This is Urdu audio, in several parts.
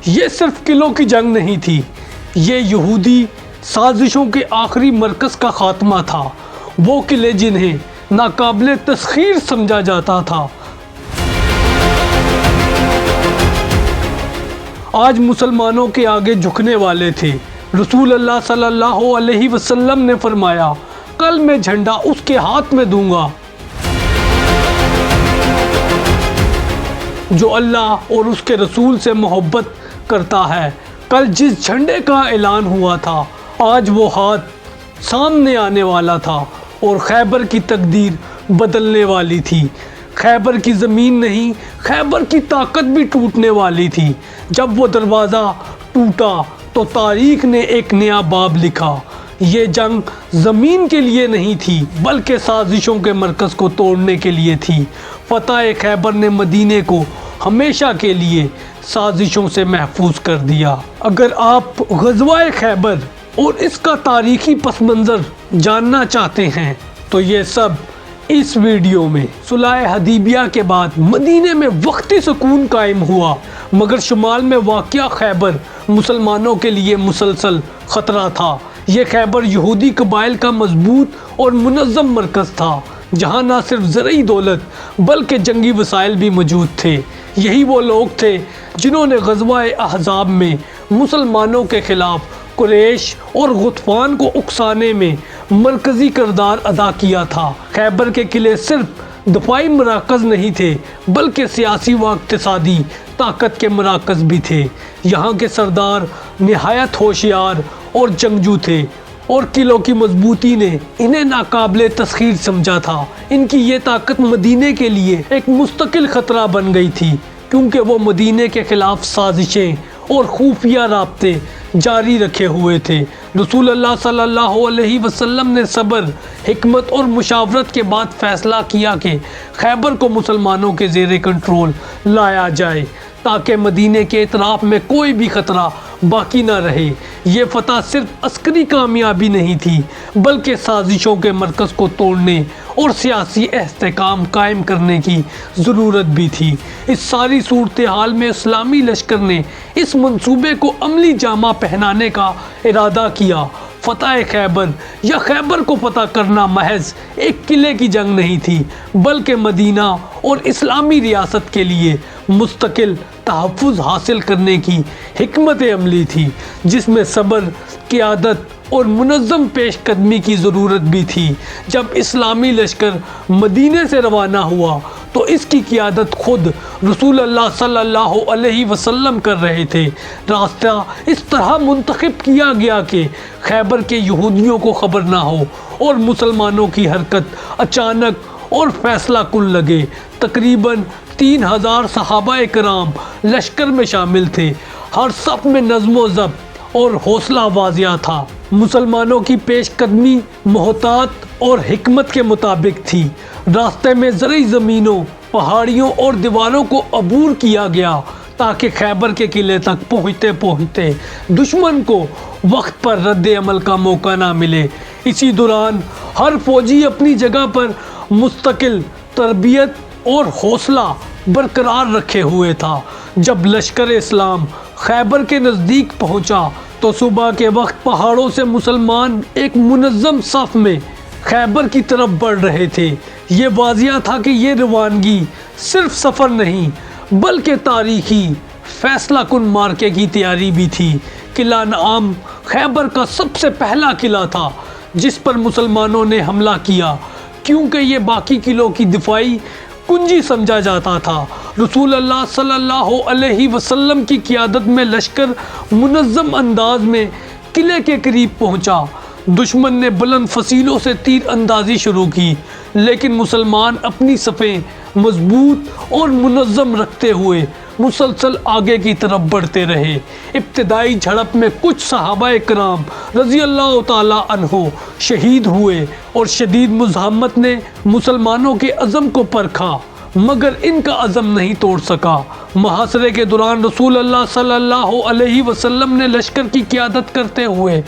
یہ صرف قلعوں کی جنگ نہیں تھی، یہ یہودی سازشوں کے آخری مرکز کا خاتمہ تھا، وہ قلعے جنہیں ناقابل تسخیر سمجھا جاتا تھا۔ آج مسلمانوں کے آگے جھکنے والے تھے۔ رسول اللہ صلی اللہ علیہ وسلم نے فرمایا، کل میں جھنڈا اس کے ہاتھ میں دوں گا جو اللہ اور اس کے رسول سے محبت کرتا ہے۔ کل جس جھنڈے کا اعلان ہوا تھا، آج وہ ہاتھ سامنے آنے والا تھا اور خیبر کی تقدیر بدلنے والی تھی۔ خیبر کی زمین نہیں، خیبر کی طاقت بھی ٹوٹنے والی تھی۔ جب وہ دروازہ ٹوٹا تو تاریخ نے ایک نیا باب لکھا۔ یہ جنگ زمین کے لیے نہیں تھی بلکہ سازشوں کے مرکز کو توڑنے کے لیے تھی۔ فتح خیبر نے مدینے کو ہمیشہ کے لیے سازشوں سے محفوظ کر دیا۔ اگر آپ غزوہ خیبر اور اس کا تاریخی پس منظر جاننا چاہتے ہیں تو یہ سب اس ویڈیو میں۔ صلح حدیبیہ کے بعد مدینے میں وقتی سکون قائم ہوا، مگر شمال میں واقع خیبر مسلمانوں کے لیے مسلسل خطرہ تھا۔ یہ خیبر یہودی قبائل کا مضبوط اور منظم مرکز تھا، جہاں نہ صرف زرعی دولت بلکہ جنگی وسائل بھی موجود تھے۔ یہی وہ لوگ تھے جنہوں نے غزوہ احزاب میں مسلمانوں کے خلاف قریش اور غطفان کو اکسانے میں مرکزی کردار ادا کیا تھا۔ خیبر کے قلعے صرف دفاعی مراکز نہیں تھے بلکہ سیاسی و اقتصادی طاقت کے مراکز بھی تھے۔ یہاں کے سردار نہایت ہوشیار اور جنگجو تھے اور قلعوں کی مضبوطی نے انہیں ناقابل تسخیر سمجھا تھا۔ ان کی یہ طاقت مدینے کے لیے ایک مستقل خطرہ بن گئی تھی، کیونکہ وہ مدینے کے خلاف سازشیں اور خفیہ رابطے جاری رکھے ہوئے تھے۔ رسول اللہ صلی اللہ علیہ وسلم نے صبر، حکمت اور مشاورت کے بعد فیصلہ کیا کہ خیبر کو مسلمانوں کے زیر کنٹرول لایا جائے تاکہ مدینے کے اطراف میں کوئی بھی خطرہ باقی نہ رہے۔ یہ فتح صرف عسکری کامیابی نہیں تھی بلکہ سازشوں کے مرکز کو توڑنے اور سیاسی استحکام قائم کرنے کی ضرورت بھی تھی۔ اس ساری صورتحال میں اسلامی لشکر نے اس منصوبے کو عملی جامہ پہنانے کا ارادہ کیا۔ فتح خیبر یا خیبر کو فتح کرنا محض ایک قلعے کی جنگ نہیں تھی بلکہ مدینہ اور اسلامی ریاست کے لیے مستقل تحفظ حاصل کرنے کی حکمت عملی تھی، جس میں صبر، قیادت اور منظم پیش قدمی کی ضرورت بھی تھی۔ جب اسلامی لشکر مدینے سے روانہ ہوا تو اس کی قیادت خود رسول اللہ صلی اللہ علیہ وسلم کر رہے تھے۔ راستہ اس طرح منتخب کیا گیا کہ خیبر کے یہودیوں کو خبر نہ ہو اور مسلمانوں کی حرکت اچانک اور فیصلہ کن لگے۔ تقریباً 3000 صحابہ کرام لشکر میں شامل تھے۔ ہر صف میں نظم و ضبط اور حوصلہ واضح تھا۔ مسلمانوں کی پیش قدمی محتاط اور حکمت کے مطابق تھی۔ راستے میں زرعی زمینوں، پہاڑیوں اور دیواروں کو عبور کیا گیا تاکہ خیبر کے قلعے تک پہنچتے دشمن کو وقت پر رد عمل کا موقع نہ ملے۔ اسی دوران ہر فوجی اپنی جگہ پر مستقل تربیت اور حوصلہ برقرار رکھے ہوئے تھا۔ جب لشکر اسلام خیبر کے نزدیک پہنچا تو صبح کے وقت پہاڑوں سے مسلمان ایک منظم صف میں خیبر کی طرف بڑھ رہے تھے۔ یہ واضح تھا کہ یہ روانگی صرف سفر نہیں بلکہ تاریخی فیصلہ کن مارکے کی تیاری بھی تھی۔ قلعہ نعام خیبر کا سب سے پہلا قلعہ تھا جس پر مسلمانوں نے حملہ کیا، کیونکہ یہ باقی قلعوں کی دفاعی کنجی سمجھا جاتا تھا۔ رسول اللہ صلی اللہ علیہ وسلم کی قیادت میں لشکر منظم انداز میں قلعے کے قریب پہنچا۔ دشمن نے بلند فصیلوں سے تیر اندازی شروع کی، لیکن مسلمان اپنی صفیں مضبوط اور منظم رکھتے ہوئے مسلسل آگے کی طرف بڑھتے رہے۔ ابتدائی جھڑپ میں کچھ صحابہ کرام رضی اللہ تعالی عنہ شہید ہوئے اور شدید مزاحمت نے مسلمانوں کے عزم کو پرکھا، مگر ان کا عزم نہیں توڑ سکا۔ محاصرے کے دوران رسول اللہ صلی اللہ علیہ وسلم نے لشکر کی قیادت کرتے ہوئے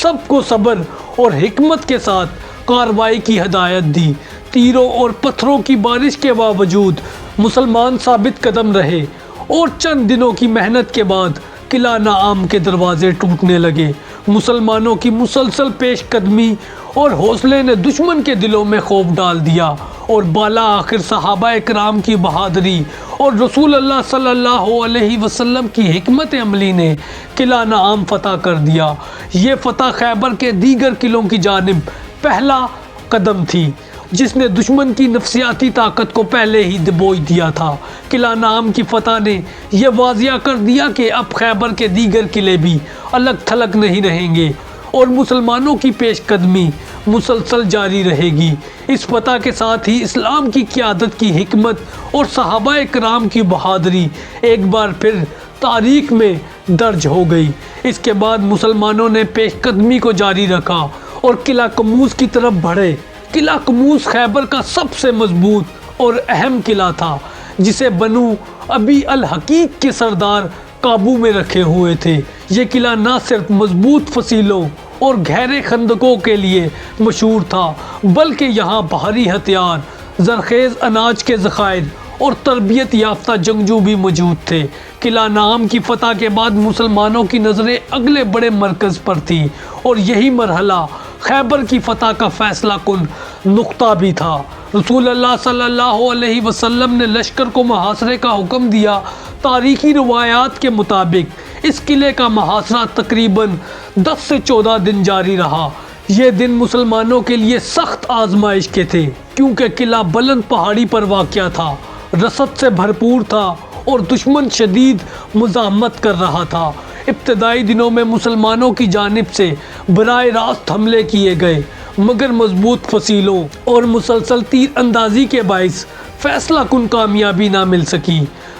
سب کو صبر اور حکمت کے ساتھ کارروائی کی ہدایت دی۔ تیروں اور پتھروں کی بارش کے باوجود مسلمان ثابت قدم رہے اور چند دنوں کی محنت کے بعد قلعہ نعام کے دروازے ٹوٹنے لگے۔ مسلمانوں کی مسلسل پیش قدمی اور حوصلے نے دشمن کے دلوں میں خوف ڈال دیا، اور بالا آخر صحابہ اکرام کی بہادری اور رسول اللہ صلی اللہ علیہ وسلم کی حکمت عملی نے قلعہ نعام فتح کر دیا۔ یہ فتح خیبر کے دیگر قلعوں کی جانب پہلا قدم تھی جس نے دشمن کی نفسیاتی طاقت کو پہلے ہی دبوچ دیا تھا۔ قلعہ نعام کی فتح نے یہ واضح کر دیا کہ اب خیبر کے دیگر قلعے بھی الگ تھلگ نہیں رہیں گے اور مسلمانوں کی پیش قدمی مسلسل جاری رہے گی۔ اس فتح کے ساتھ ہی اسلام کی قیادت کی حکمت اور صحابہ کرام کی بہادری ایک بار پھر تاریخ میں درج ہو گئی۔ اس کے بعد مسلمانوں نے پیش قدمی کو جاری رکھا اور قلعہ قموس کی طرف بڑھے۔ قلعہ قموس خیبر کا سب سے مضبوط اور اہم قلعہ تھا جسے بنو ابی الحقیق کے سردار قابو میں رکھے ہوئے تھے۔ یہ قلعہ نہ صرف مضبوط فصیلوں اور گہرے خندقوں کے لیے مشہور تھا بلکہ یہاں بھاری ہتھیار، زرخیز اناج کے ذخائر اور تربیت یافتہ جنگجو بھی موجود تھے۔ قلعہ نعام کی فتح کے بعد مسلمانوں کی نظریں اگلے بڑے مرکز پر تھی اور یہی مرحلہ خیبر کی فتح کا فیصلہ کن نقطہ بھی تھا۔ رسول اللہ صلی اللہ علیہ وسلم نے لشکر کو محاصرے کا حکم دیا۔ تاریخی روایات کے مطابق اس قلعے کا محاصرہ تقریباً 10 سے 14 دن جاری رہا۔ یہ دن مسلمانوں کے لیے سخت آزمائش کے تھے کیونکہ قلعہ بلند پہاڑی پر واقع تھا، رسد سے بھرپور تھا اور دشمن شدید مزاحمت کر رہا تھا۔ ابتدائی دنوں میں مسلمانوں کی جانب سے براہ راست حملے کیے گئے مگر مضبوط فصیلوں اور مسلسل تیر اندازی کے باعث فیصلہ کن کامیابی نہ مل سکی۔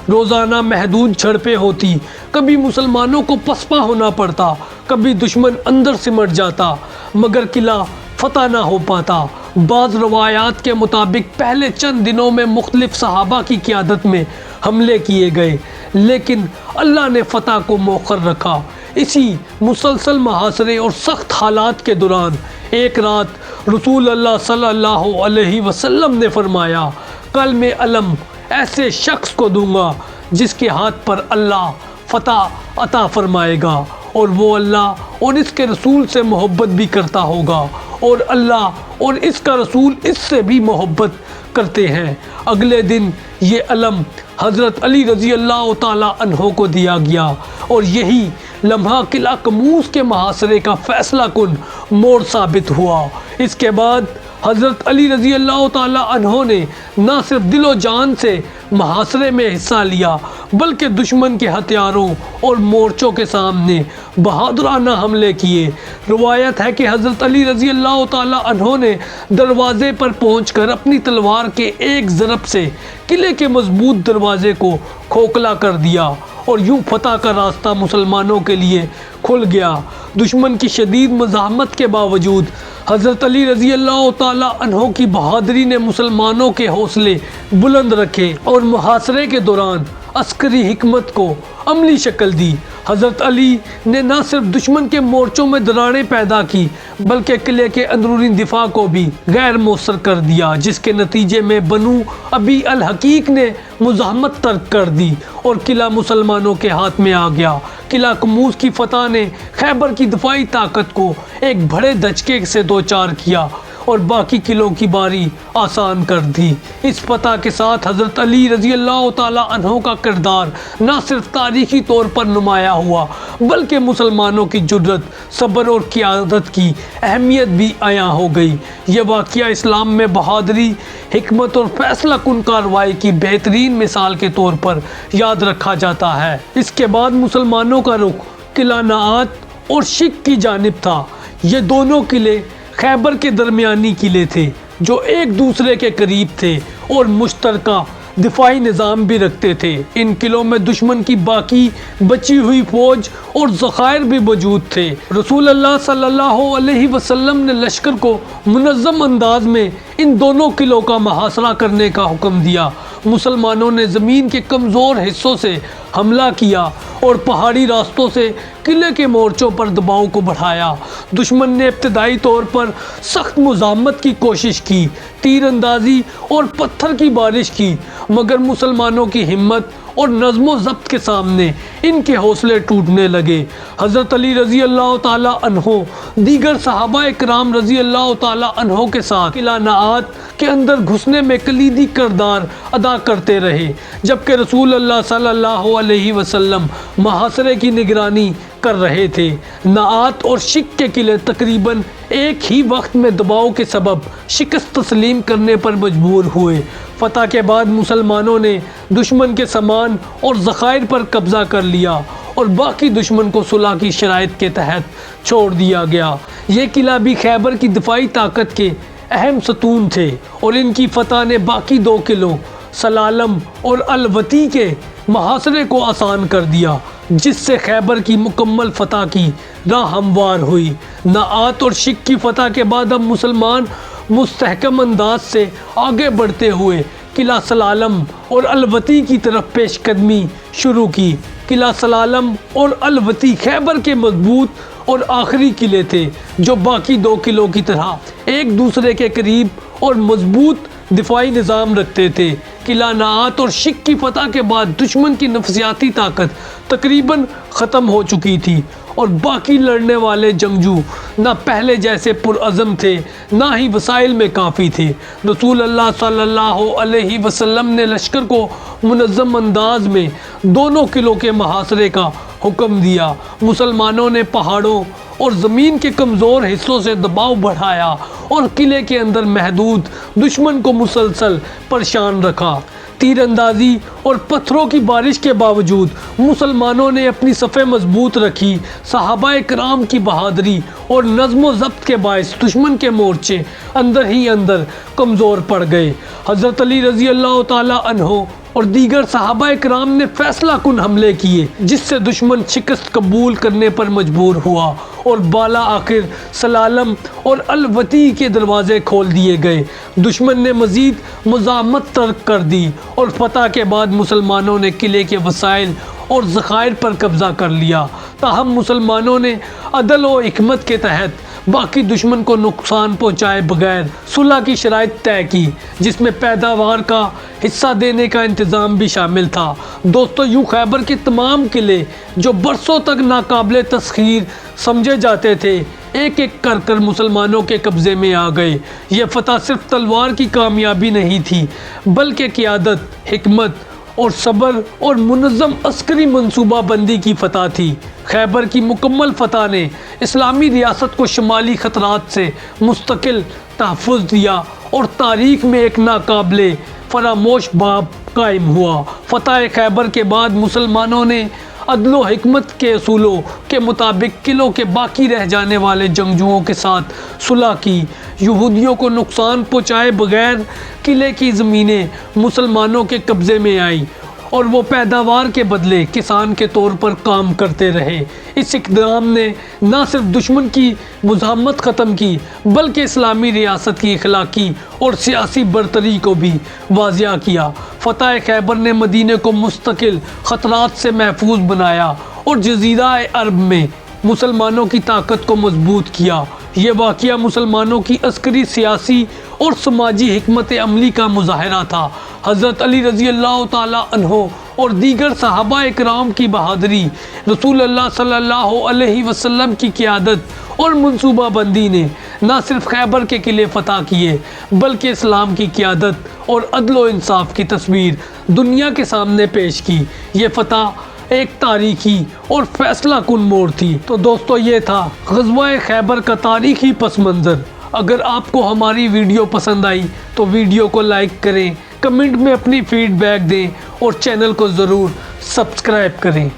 روزانہ محدود جھڑپیں ہوتی، کبھی مسلمانوں کو پسپا ہونا پڑتا، کبھی دشمن اندر سمٹ جاتا مگر قلعہ فتح نہ ہو پاتا۔ بعض روایات کے مطابق پہلے چند دنوں میں مختلف صحابہ کی قیادت میں حملے کیے گئے لیکن اللہ نے فتح کو مؤخر رکھا۔ اسی مسلسل محاصرے اور سخت حالات کے دوران ایک رات رسول اللہ صلی اللہ علیہ وسلم نے فرمایا، کل میں علم ایسے شخص کو دوں گا جس کے ہاتھ پر اللہ فتح عطا فرمائے گا اور وہ اللہ اور اس کے رسول سے محبت بھی کرتا ہوگا اور اللہ اور اس کا رسول اس سے بھی محبت کرتے ہیں۔ اگلے دن یہ علم حضرت علی رضی اللہ تعالی عنہ کو دیا گیا اور یہی لمحہ قلعہ قموس کے محاصرے کا فیصلہ کن موڑ ثابت ہوا۔ اس کے بعد حضرت علی رضی اللہ تعالی عنہ نے نہ صرف دل و جان سے محاصرے میں حصہ لیا بلکہ دشمن کے ہتھیاروں اور مورچوں کے سامنے بہادرانہ حملے کیے۔ روایت ہے کہ حضرت علی رضی اللہ تعالی عنہ نے دروازے پر پہنچ کر اپنی تلوار کے ایک ضرب سے قلعے کے مضبوط دروازے کو کھوکھلا کر دیا اور یوں فتح کا راستہ مسلمانوں کے لیے کھل گیا۔ دشمن کی شدید مزاحمت کے باوجود حضرت علی رضی اللہ تعالی عنہ کی بہادری نے مسلمانوں کے حوصلے بلند رکھے اور محاصرے کے دوران عسکری حکمت کو عملی شکل دی۔ حضرت علی نے نہ صرف دشمن کے مورچوں میں دراڑیں پیدا کی بلکہ قلعے کے اندرونی دفاع کو بھی غیر مؤثر کر دیا جس کے نتیجے میں بنو ابی الحقیق نے مزاحمت ترک کر دی اور قلعہ مسلمانوں کے ہاتھ میں آ گیا۔ قلعہ قموس کی فتح نے خیبر کی دفاعی طاقت کو ایک بڑے دھچکے سے دوچار کیا اور باقی قلعوں کی باری آسان کر دی۔ اس فتح کے ساتھ حضرت علی رضی اللہ تعالی عنہ کا کردار نہ صرف تاریخی طور پر نمایاں ہوا بلکہ مسلمانوں کی جرأت، صبر اور قیادت کی اہمیت بھی عیاں ہو گئی۔ یہ واقعہ اسلام میں بہادری، حکمت اور فیصلہ کن کارروائی کی بہترین مثال کے طور پر یاد رکھا جاتا ہے۔ اس کے بعد مسلمانوں کا رخ قلعہ نعات اور شک کی جانب تھا۔ یہ دونوں قلعے خیبر کے درمیانی قلعے تھے جو ایک دوسرے کے قریب تھے اور مشترکہ دفاعی نظام بھی رکھتے تھے۔ ان قلعوں میں دشمن کی باقی بچی ہوئی فوج اور ذخائر بھی موجود تھے۔ رسول اللہ صلی اللہ علیہ وسلم نے لشکر کو منظم انداز میں ان دونوں قلعوں کا محاصرہ کرنے کا حکم دیا۔ مسلمانوں نے زمین کے کمزور حصوں سے حملہ کیا اور پہاڑی راستوں سے قلعے کے مورچوں پر دباؤ کو بڑھایا۔ دشمن نے ابتدائی طور پر سخت مزاحمت کی کوشش کی، تیر اندازی اور پتھر کی بارش کی مگر مسلمانوں کی ہمت اور نظم و ضبط کے سامنے ان کے حوصلے ٹوٹنے لگے۔ حضرت علی رضی اللہ تعالیٰ عنہ دیگر صحابہ اکرام رضی اللہ تعالیٰ عنہ کے ساتھ قلعہ نعات کے اندر گھسنے میں کلیدی کردار ادا کرتے رہے، جبکہ رسول اللہ صلی اللہ علیہ وسلم محاصرے کی نگرانی کر رہے تھے۔ نعات اور شک کے قلعے تقریباً ایک ہی وقت میں دباؤ کے سبب شکست تسلیم کرنے پر مجبور ہوئے۔ فتح کے بعد مسلمانوں نے دشمن کے سامان اور ذخائر پر قبضہ کر لیا اور باقی دشمن کو صلح کی شرائط کے تحت چھوڑ دیا گیا۔ یہ قلعہ بھی خیبر کی دفاعی طاقت کے اہم ستون تھے اور ان کی فتح نے باقی دو قلعوں سلالم اور الوطی کے محاصرے کو آسان کر دیا، جس سے خیبر کی مکمل فتح کی راہ ہموار ہوئی۔ نعات اور شک کی فتح کے بعد اب مسلمان مستحکم انداز سے آگے بڑھتے ہوئے قلعہ سلالم اور الوطی کی طرف پیش قدمی شروع کی۔ قلعہ سلالم اور الوطی خیبر کے مضبوط اور آخری قلعے تھے جو باقی دو قلعوں کی طرح ایک دوسرے کے قریب اور مضبوط دفاعی نظام رکھتے تھے۔ قلعہ نعات اور شک کی فتح کے بعد دشمن کی نفسیاتی طاقت تقریباً ختم ہو چکی تھی اور باقی لڑنے والے جنگجو نہ پہلے جیسے پرعزم تھے نہ ہی وسائل میں کافی تھے۔ رسول اللہ صلی اللہ علیہ وسلم نے لشکر کو منظم انداز میں دونوں قلعوں کے محاصرے کا حکم دیا۔ مسلمانوں نے پہاڑوں اور زمین کے کمزور حصوں سے دباؤ بڑھایا اور قلعے کے اندر محدود دشمن کو مسلسل پریشان رکھا۔ تیر اندازی اور پتھروں کی بارش کے باوجود مسلمانوں نے اپنی صفیں مضبوط رکھی۔ صحابہ کرام کی بہادری اور نظم و ضبط کے باعث دشمن کے مورچے اندر ہی اندر کمزور پڑ گئے۔ حضرت علی رضی اللہ تعالیٰ عنہ اور دیگر صحابہ کرام نے فیصلہ کن حملے کیے، جس سے دشمن شکست قبول کرنے پر مجبور ہوا اور بالا آخر سلالم اور الوطی کے دروازے کھول دیے گئے۔ دشمن نے مزید مزاحمت ترک کر دی اور فتح کے بعد مسلمانوں نے قلعے کے وسائل اور ذخائر پر قبضہ کر لیا۔ تاہم مسلمانوں نے عدل و حکمت کے تحت باقی دشمن کو نقصان پہنچائے بغیر صلح کی شرائط طے کی، جس میں پیداوار کا حصہ دینے کا انتظام بھی شامل تھا۔ دوستو، یوں خیبر کے تمام قلعے جو برسوں تک ناقابل تسخیر سمجھے جاتے تھے، ایک ایک کر مسلمانوں کے قبضے میں آ گئے۔ یہ فتح صرف تلوار کی کامیابی نہیں تھی، بلکہ قیادت، حکمت اور صبر اور منظم عسکری منصوبہ بندی کی فتح تھی۔ خیبر کی مکمل فتح نے اسلامی ریاست کو شمالی خطرات سے مستقل تحفظ دیا اور تاریخ میں ایک ناقابل فراموش باب قائم ہوا۔ فتح خیبر کے بعد مسلمانوں نے عدل و حکمت کے اصولوں کے مطابق قلعوں کے باقی رہ جانے والے جنگجوؤں کے ساتھ صلح کی۔ یہودیوں کو نقصان پہنچائے بغیر قلعے کی زمینیں مسلمانوں کے قبضے میں آئیں اور وہ پیداوار کے بدلے کسان کے طور پر کام کرتے رہے۔ اس اقدام نے نہ صرف دشمن کی مزاحمت ختم کی، بلکہ اسلامی ریاست کی اخلاقی اور سیاسی برتری کو بھی واضح کیا۔ فتح خیبر نے مدینے کو مستقل خطرات سے محفوظ بنایا اور جزیرہ عرب میں مسلمانوں کی طاقت کو مضبوط کیا۔ یہ واقعہ مسلمانوں کی عسکری، سیاسی اور سماجی حکمت عملی کا مظاہرہ تھا۔ حضرت علی رضی اللہ تعالیٰ عنہ اور دیگر صحابہ اکرام کی بہادری، رسول اللہ صلی اللہ علیہ وسلم کی قیادت اور منصوبہ بندی نے نہ صرف خیبر کے قلعے فتح کیے، بلکہ اسلام کی قیادت اور عدل و انصاف کی تصویر دنیا کے سامنے پیش کی۔ یہ فتح ایک تاریخی اور فیصلہ کن موڑ تھی۔ تو دوستو، یہ تھا غزوہ خیبر کا تاریخی پس منظر۔ اگر آپ کو ہماری ویڈیو پسند آئی تو ویڈیو کو لائک کریں، کمنٹ میں اپنی فیڈ بیک دیں اور چینل کو ضرور سبسکرائب کریں۔